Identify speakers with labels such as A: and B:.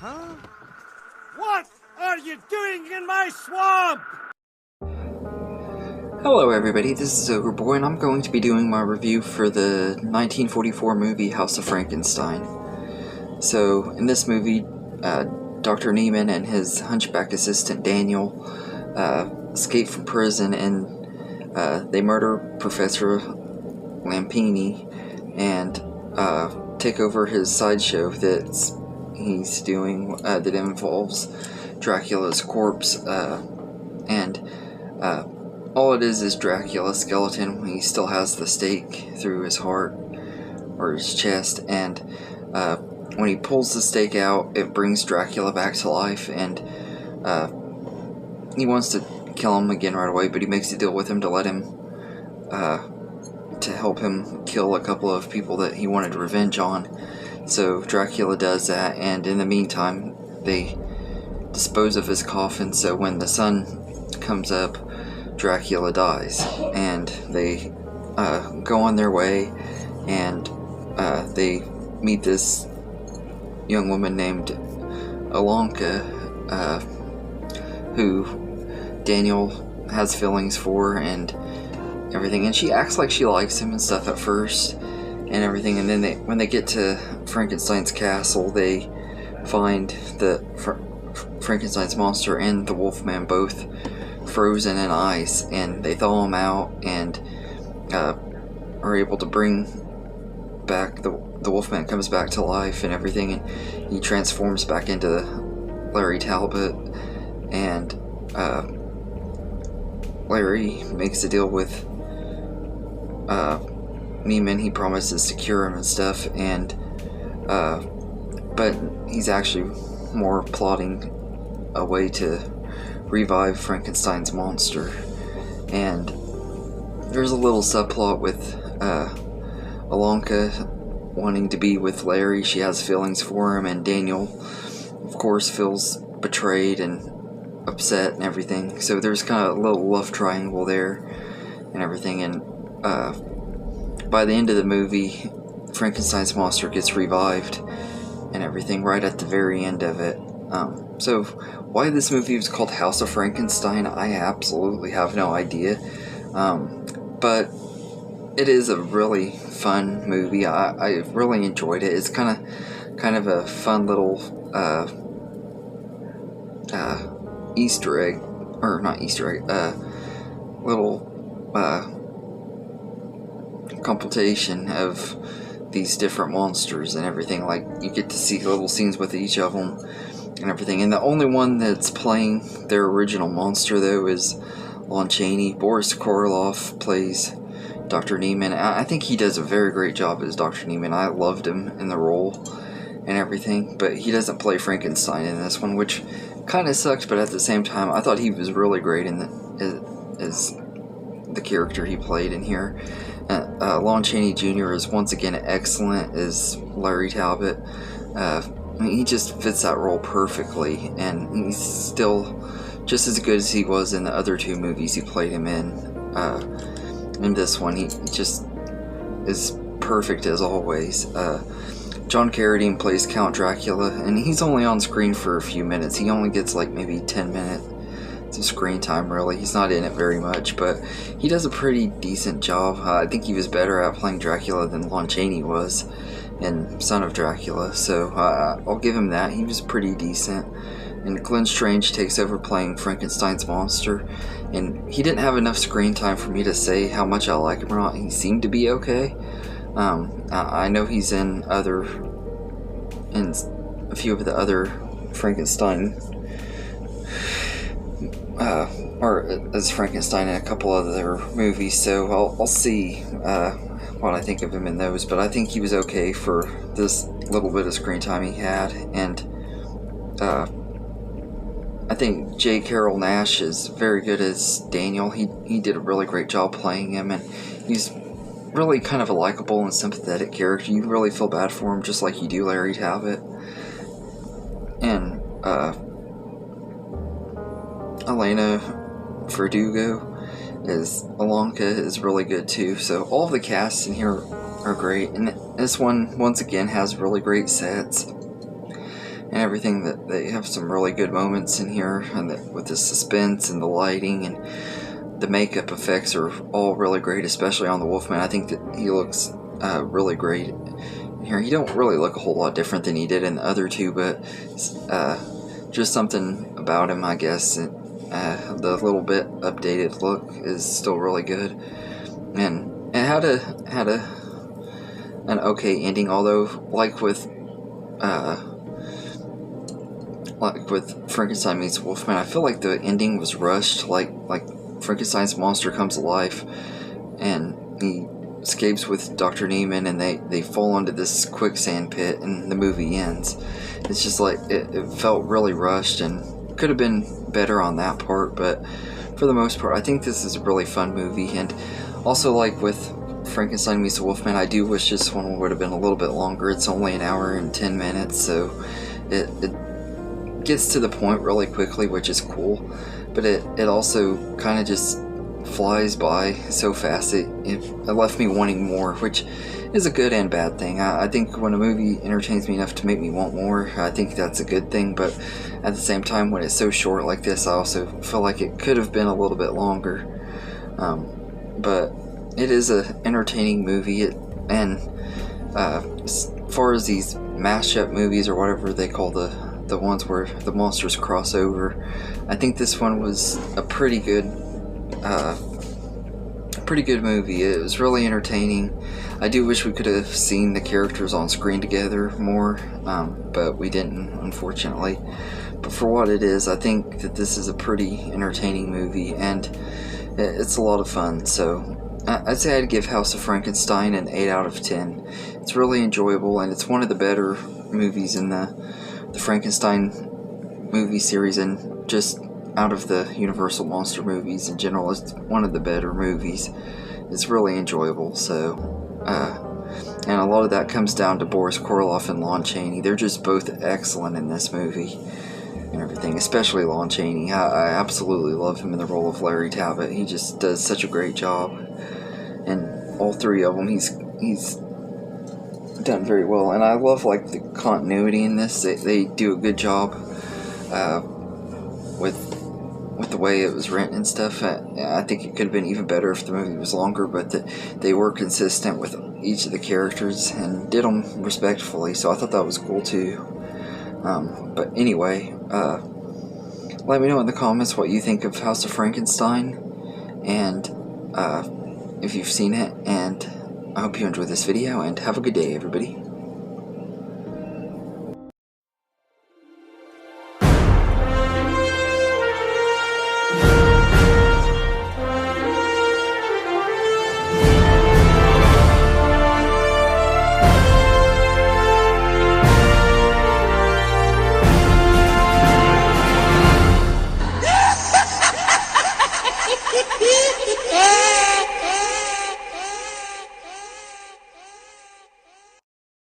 A: Huh? What are you doing in my swamp?
B: Hello everybody, this is Ogre Boy, and I'm going to be doing my review for the 1944 movie House of Frankenstein. So, in this movie, Dr. Neiman and his hunchback assistant Daniel escape from prison, and they murder Professor Lampini and take over his sideshow that he's doing that involves Dracula's corpse, and all it is Dracula's skeleton. He still has the stake through his heart or his chest, and when he pulls the stake out, it brings Dracula back to life, and he wants to kill him again right away, but he makes a deal with him to let him to help him kill a couple of people that he wanted revenge on. So Dracula does that, and in the meantime they dispose of his coffin, so when the sun comes up, Dracula dies, and they go on their way, and they meet this young woman named Alonka, who Daniel has feelings for and everything, and she acts like she likes him and stuff at first and everything, and then when they get to Frankenstein's castle, they find the Frankenstein's monster and the Wolfman both frozen in ice, and they thaw him out and are able to bring back the Wolfman comes back to life and everything, and he transforms back into Larry Talbot, and Larry makes a deal with Neiman. He promises to cure him and stuff, and but he's actually more plotting a way to revive Frankenstein's monster. And there's a little subplot with Alonka wanting to be with Larry. She has feelings for him, and Daniel, of course, feels betrayed and upset and everything. So there's kind of a little love triangle there and everything. And by the end of the movie, Frankenstein's monster gets revived and everything right at the very end of it. So why this movie was called House of Frankenstein, I absolutely have no idea. But it is a really fun movie. I really enjoyed it. It's kind of a fun little Easter egg, or not Easter egg, little compilation of these different monsters and everything. Like, you get to see little scenes with each of them and everything. And the only one that's playing their original monster, though, is Lon Chaney. Boris Karloff plays Dr. Neiman. I think he does a very great job as Dr. Neiman. I loved him in the role and everything, but he doesn't play Frankenstein in this one, which kind of sucked, but at the same time, I thought he was really great in as the character he played in here. Lon Chaney Jr. is once again excellent as Larry Talbot. He just fits that role perfectly, and he's still just as good as he was in the other two movies he played him in. In this one, he just is perfect as always. John Carradine plays Count Dracula, and he's only on screen for a few minutes. He only gets like maybe 10 minutes of screen time, really. He's not in it very much, but he does a pretty decent job. I think he was better at playing Dracula than Lon Chaney was in Son of Dracula, so I'll give him that. He was pretty decent. And Glenn Strange takes over playing Frankenstein's monster, and he didn't have enough screen time for me to say how much I like him or not. He seemed to be okay. I know he's in a few of the other Frankenstein, or as Frankenstein in a couple other movies, so I'll see what I think of him in those, but I think he was okay for this little bit of screen time he had. And I think J. Carroll Nash is very good as Daniel. He did a really great job playing him, and he's really kind of a likable and sympathetic character. You really feel bad for him, just like you do Larry Talbot. And Elena Verdugo as Alonka is really good too. So all of the casts in here are great, and this one once again has really great sets and everything, that they have some really good moments in here, and with the suspense and the lighting and the makeup effects are all really great, especially on the Wolfman. I think that he looks really great here. He don't really look a whole lot different than he did in the other two, but just something about him, I guess. The little bit updated look is still really good, and it had an okay ending. Although, like with Frankenstein meets Wolfman, I feel like the ending was rushed. Like Frankenstein's monster comes alive, and he escapes with Dr. Neiman, and they fall into this quicksand pit, and the movie ends. It's just like, it felt really rushed, and could have been better on that part, but for the most part, I think this is a really fun movie. And also, like with Frankenstein meets Wolfman, I do wish this one would have been a little bit longer. It's only an hour and 10 minutes, so it gets to the point really quickly, which is cool, but it also kind of just flies by so fast. It left me wanting more, which is a good and bad thing. I think when a movie entertains me enough to make me want more, I think that's a good thing, but at the same time, when it's so short like this, I also feel like it could have been a little bit longer. But it is an entertaining movie, and as far as these mashup movies, or whatever they call the ones where the monsters cross over, I think this one was a pretty good movie. It was really entertaining. I do wish we could have seen the characters on screen together more, but we didn't, unfortunately. But for what it is, I think that this is a pretty entertaining movie, and it's a lot of fun. So I'd say I'd give House of Frankenstein an 8 out of 10. It's really enjoyable, and it's one of the better movies in the Frankenstein movie series, and just out of the Universal monster movies in general, it's one of the better movies. It's really enjoyable. So, and a lot of that comes down to Boris Karloff and Lon Chaney. They're just both excellent in this movie and everything, especially Lon Chaney. I absolutely love him in the role of Larry Talbot. He just does such a great job, and all three of them, he's done very well. And I love, like, the continuity in this. They do a good job with the way it was written and stuff. I think it could have been even better if the movie was longer, but they were consistent with each of the characters and did them respectfully, so I thought that was cool too. But anyway, let me know in the comments what you think of House of Frankenstein, and if you've seen it, and I hope you enjoyed this video, and have a good day, everybody.